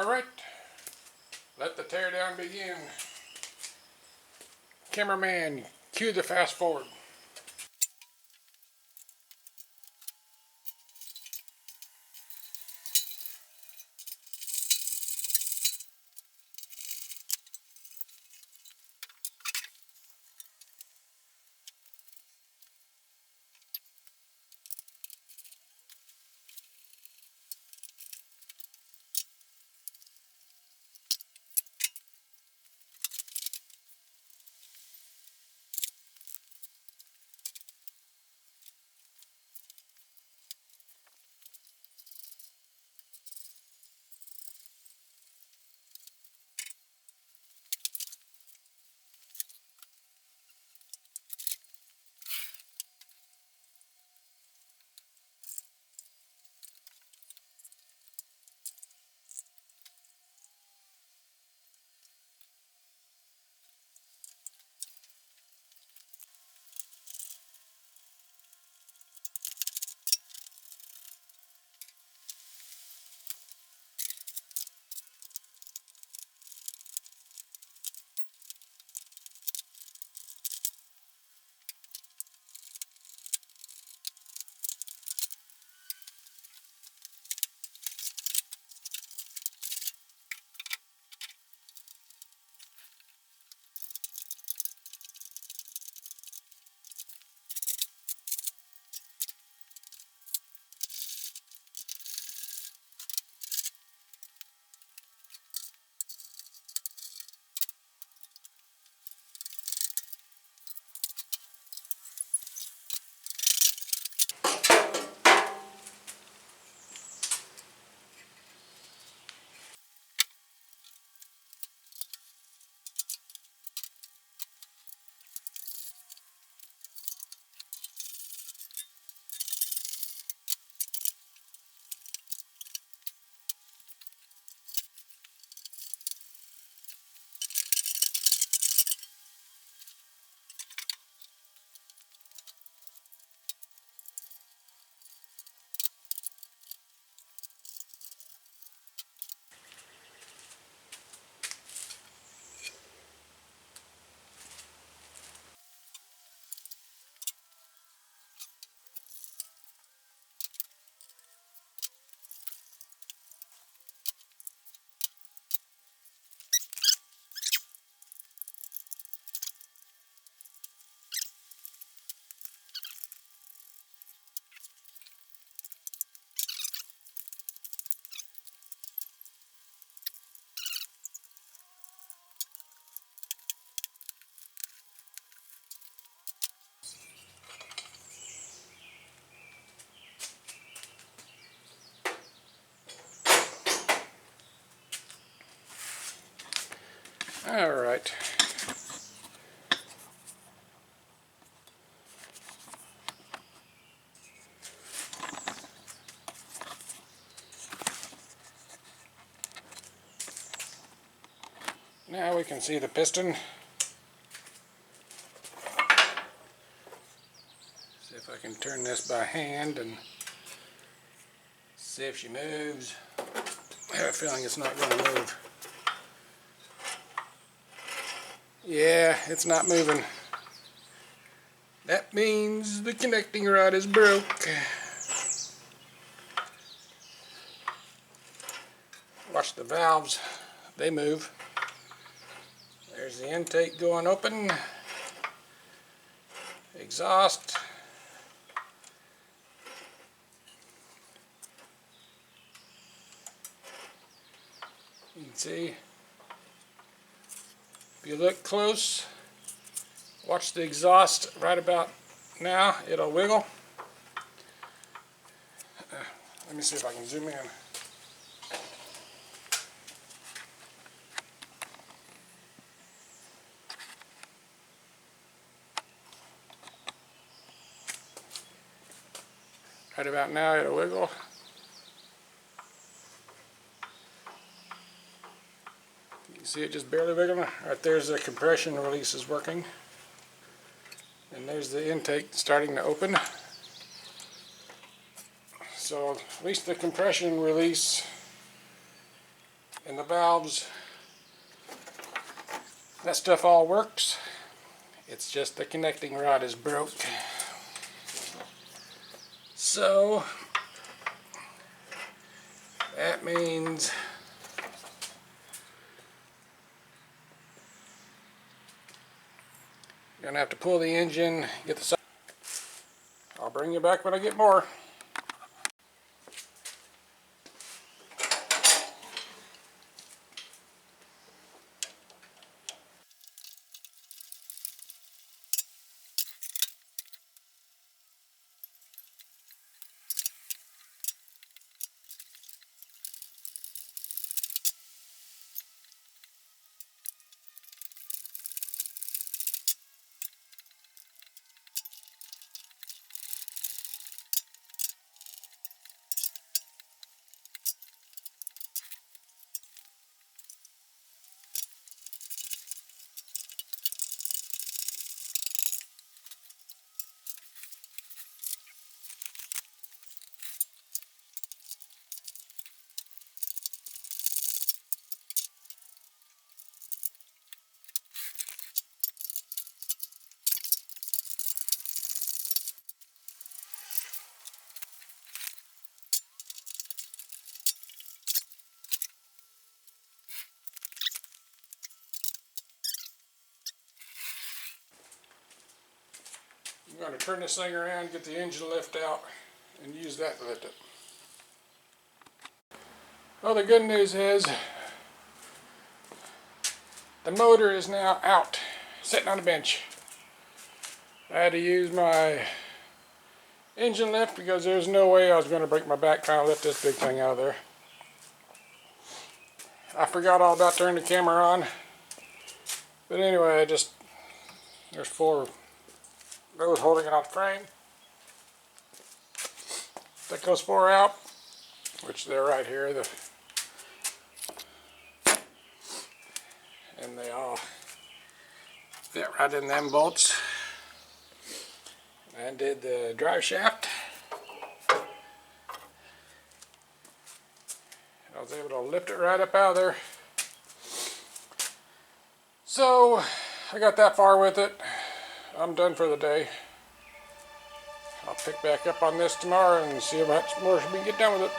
Alright, let the teardown begin. Cameraman, cue the fast forward. Alright. Now we can see the piston. See if I can turn this by hand and see if she moves. I have a feeling it's not going to move. Yeah, it's not moving. That means the connecting rod is broke. Watch the valves, they move. There's the intake going open. Exhaust. You can see, if you look close, watch the exhaust right about now, it'll wiggle. Let me see if I can zoom in. Right about now it'll wiggle. You see it just barely wiggling? Right there's the compression release is working. And there's the intake starting to open. So at least the compression release and the valves. That stuff all works. It's just the connecting rod is broke. So that means you're gonna have to pull the engine, get the. I'll bring you back when I get more. I'm going to turn this thing around, get the engine lift out, and use that to lift it. Well, the good news is the motor is now out, sitting on a bench. I had to use my engine lift because there's no way I was going to break my back trying to lift this big thing out of there. I forgot all about turning the camera on. But anyway, there's 4 those holding it on the frame. Take those 4 out, which they're right here. And they all fit right in them bolts. I did the drive shaft. I was able to lift it right up out of there. So I got that far with it. I'm done for the day. I'll pick back up on this tomorrow and see how much more we can get done with it.